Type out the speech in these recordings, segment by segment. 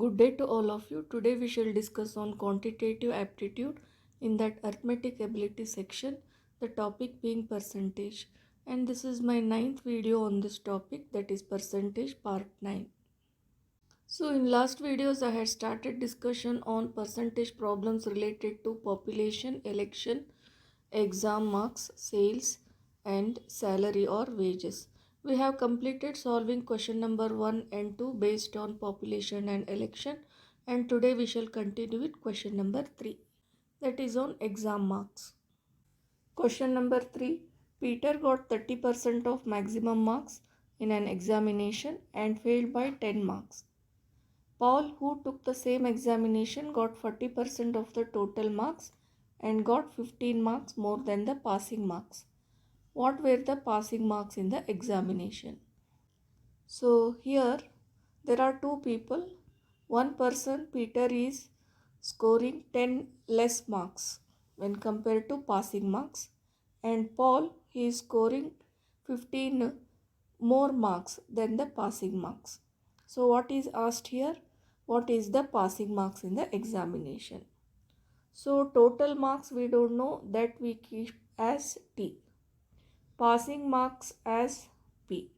Good day to all of you. Today we shall discuss on quantitative aptitude in that arithmetic ability section, the topic being percentage. And this is my 9th video on this topic, that is percentage part 9. So in last videos I had started discussion on percentage problems related to population, election, exam marks, sales and salary or wages. We have completed solving question number 1 and 2 based on population and election, and today we shall continue with question number 3, that is on exam marks. Question number 3. Peter got 30% of maximum marks in an examination and failed by 10 marks. Paul, who took the same examination, got 40% of the total marks and got 15 marks more than the passing marks. What were the passing marks in the examination? So here there are two people. One person, Peter, is scoring 10 less marks when compared to passing marks, and Paul, he is scoring 15 more marks than the passing marks. So what is asked here? What is the passing marks in the examination? So total marks we don't know, that we keep as T. Passing marks as P.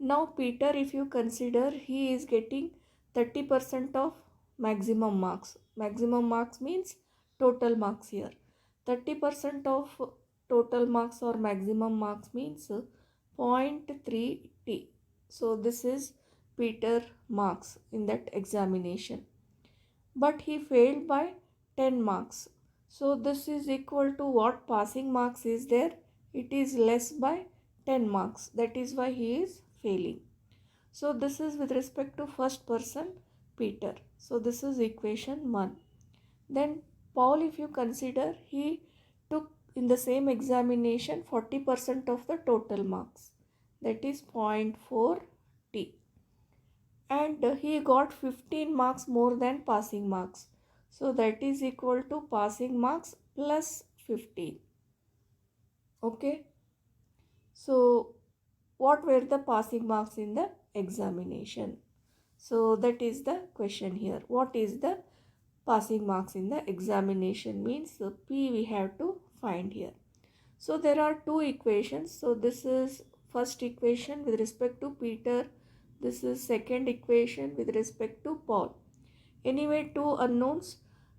Now Peter, if you consider, he is getting 30% of maximum marks. Maximum marks means total marks here. 30% of total marks or maximum marks means 0.3 T. So this is Peter marks in that examination. But he failed by 10 marks. So this is equal to what passing marks is there? It is less by 10 marks. That is why he is failing. So this is with respect to first person, Peter. So this is equation 1. Then Paul, if you consider, he took in the same examination 40% of the total marks. That is 0.4 T. And he got 15 marks more than passing marks. So that is equal to passing marks plus 15. Okay. So what were the passing marks in the examination? So that is the question here. What is the passing marks in the examination means P we have to find here. So there are two equations. So this is first equation with respect to Peter. This is second equation with respect to Paul. Anyway, two unknowns,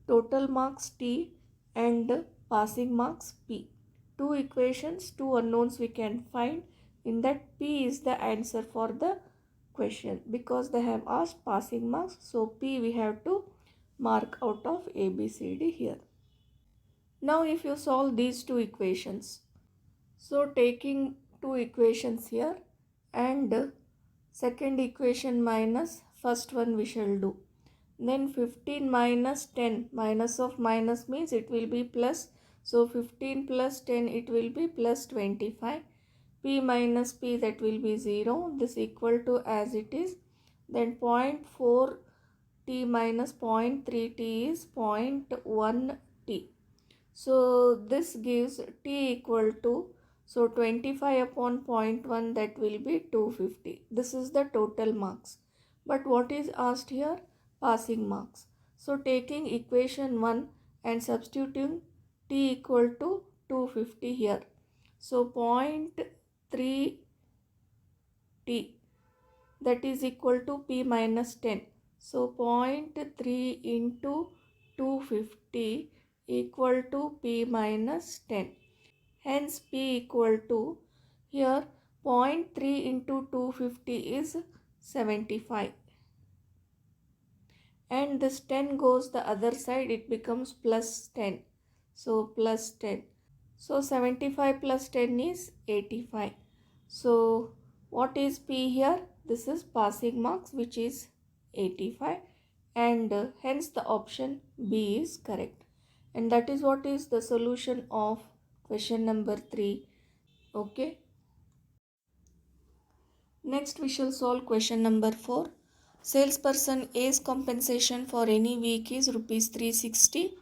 total marks T and passing marks P. Two equations, two unknowns we can find. In that, P is the answer for the question because they have asked passing marks. So P we have to mark out of A, B, C, D here. Now if you solve these two equations, so taking two equations here and second equation minus first one we shall do. Then 15 minus 10, minus of minus means it will be plus. So 15 plus 10 it will be plus 25. P minus P, that will be 0. This equal to as it is. Then 0.4 T minus 0.3 T is 0.1 T. So this gives T equal to, so 25 upon 0.1, that will be 250. This is the total marks. But what is asked here? Passing marks. So taking equation 1 and substituting T equal to 250 here. So 0.3 T, that is equal to P minus 10. So 0.3 into 250 equal to P minus 10. Hence P equal to, here 0.3 into 250 is 75. And this 10 goes the other side, it becomes plus 10. So plus 10. So 75 plus 10 is 85. So what is P here? This is passing marks, which is 85, and hence the option B is correct. And that is what is the solution of question number 3. Okay. Next we shall solve question number 4. Salesperson A's compensation for any week is rupees 360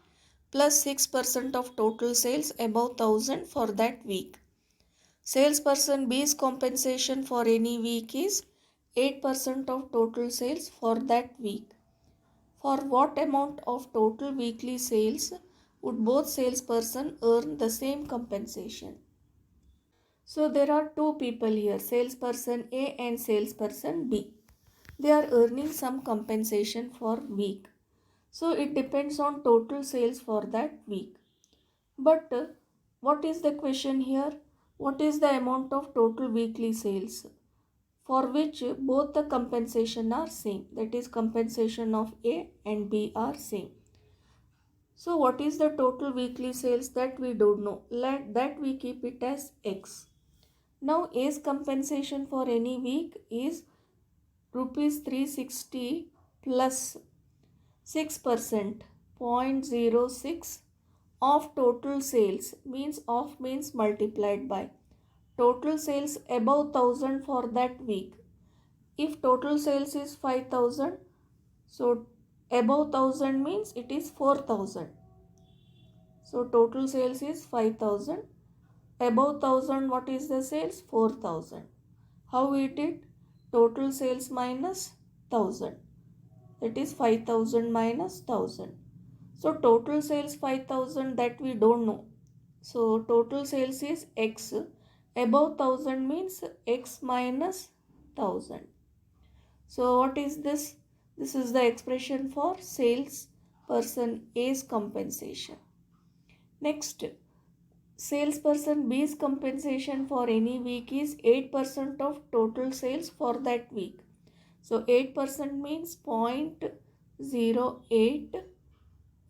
plus 6% of total sales above 1000 for that week. Salesperson B's compensation for any week is 8% of total sales for that week. For what amount of total weekly sales would both salesperson earn the same compensation? So there are two people here, salesperson A and salesperson B. They are earning some compensation for week. So it depends on total sales for that week. But what is the question here? What is the amount of total weekly sales for which both the compensation are same? That is, compensation of A and B are same. So what is the total weekly sales? That we don't know. Let that we keep it as X. Now A's compensation for any week is rupees 360 plus 6%, 0.06 of total sales, means multiplied by total sales above 1000 for that week. If total sales is 5000, so above 1000 means it is 4000. So total sales is 5000. Above 1000, what is the sales? 4000. How we did? Total sales minus 1000. That is 5000 minus 1000. So total sales 5000, that we don't know. So total sales is X. Above 1000 means X minus 1000. So what is this? This is the expression for sales person A's compensation. Next, salesperson B's compensation for any week is 8% of total sales for that week. So 8% means 0.08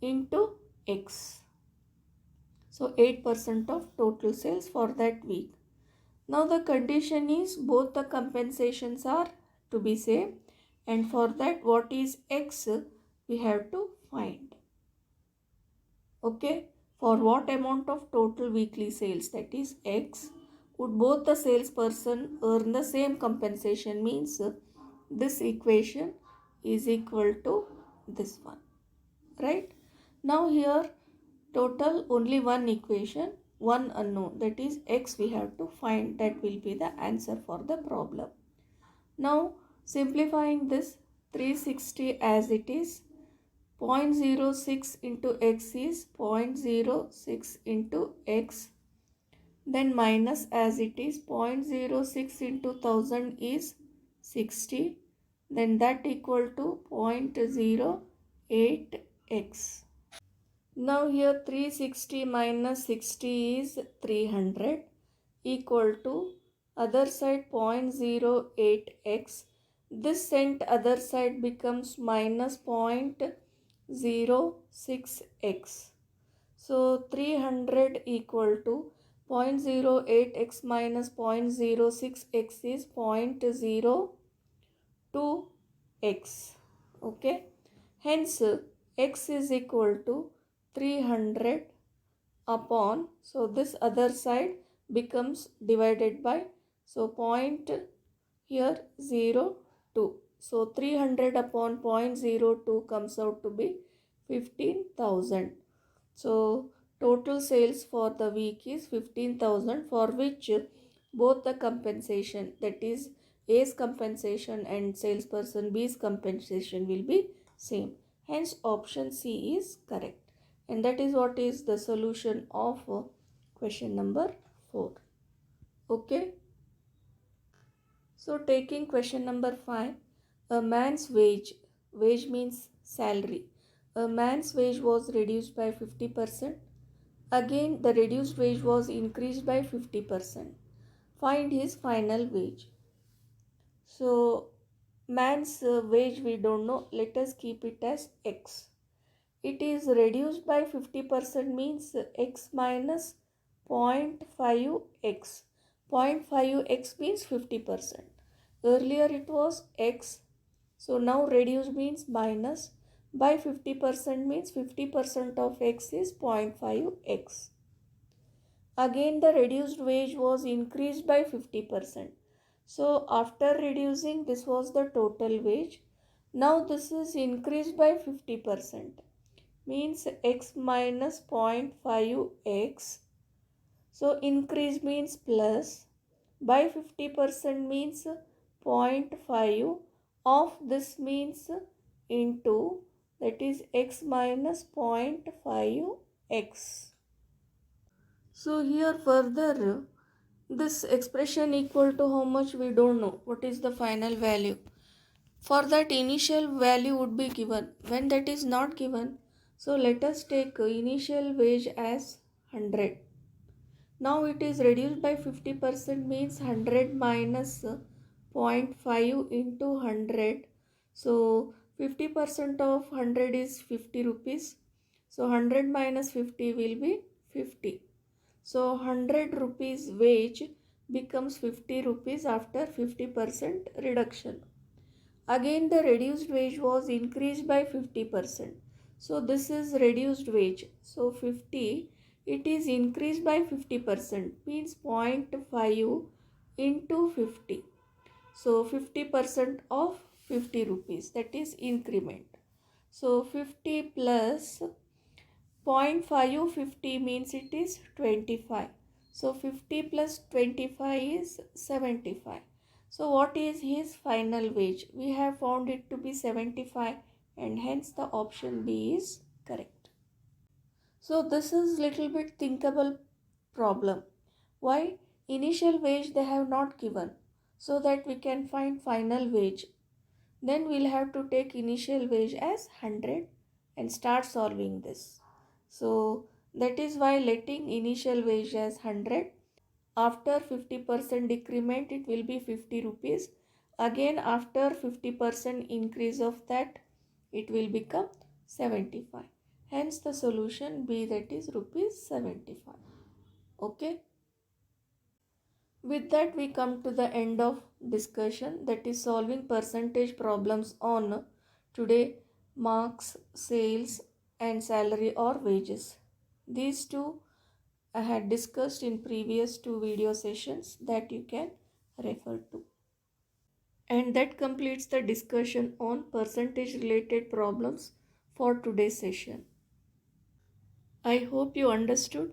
into X. So 8% of total sales for that week. Now the condition is both the compensations are to be same, and for that what is X we have to find. Okay, for what amount of total weekly sales, that is X, would both the salesperson earn the same compensation, means this equation is equal to this one, right? Now here total only one equation, one unknown, that is X we have to find. That will be the answer for the problem. Now simplifying this, 360 as it is, 0.06 into X is 0.06 into X, then minus as it is, 0.06 into 1000 is 60, then that equal to 0.08X. Now here 360 minus 60 is 300 equal to other side 0.08x. This sent other side becomes minus 0.06x. So 300 equal to 0.08x minus 0.06x is 0.02x. Okay. Hence x is equal to 300 upon, so this other side becomes divided by, so point here 0.2. So 300 upon 0.02 comes out to be 15,000. So total sales for the week is 15,000, for which both the compensation, that is A's compensation and salesperson B's compensation, will be same. Hence option C is correct. And that is what is the solution of question number 4. Okay. So taking question number 5, a man's wage means salary. A man's wage was reduced by 50%. Again, the reduced wage was increased by 50%. Find his final wage. So, man's wage we don't know. Let us keep it as X. It is reduced by 50% means X minus 0.5X. 0.5X means 50%. Earlier it was X. So now reduced means minus by 50% means 50% of X is 0.5X. Again the reduced wage was increased by 50%. So after reducing, this was the total wage. Now this is increased by 50%. Means X minus 0.5X. So increase means plus. By 50% means 0.5. Of this means into that is x minus 0.5x. So here further this expression equal to how much we don't know. What is the final value? For that initial value would be given. When that is not given, so let us take initial wage as 100. Now it is reduced by 50% means 100 minus 0.5 into 100. So 50% of 100 is 50 rupees. So 100 minus 50 will be 50. So 100 rupees wage becomes 50 rupees after 50% reduction. Again the reduced wage was increased by 50%. So this is reduced wage. So 50, it is increased by 50% means 0.5 into 50. So 50% of 50 rupees, that is increment. So 50 plus 0.5 50 means it is 25. So 50 plus 25 is 75. So what is his final wage? We have found it to be 75 and hence the option B is correct. So this is little bit thinkable problem. Why? Initial wage they have not given so that we can find final wage. Then we'll have to take initial wage as 100 and start solving this. So that is why letting initial wage as 100. After 50% decrement it will be 50 rupees. Again after 50% increase of that it will become 75. Hence the solution B, that is rupees 75. Okay. With that we come to the end of discussion, that is solving percentage problems on today marks, sales and salary or wages. These two I had discussed in previous two video sessions that you can refer to. And that completes the discussion on percentage related problems for today's session. I hope you understood.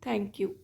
Thank you.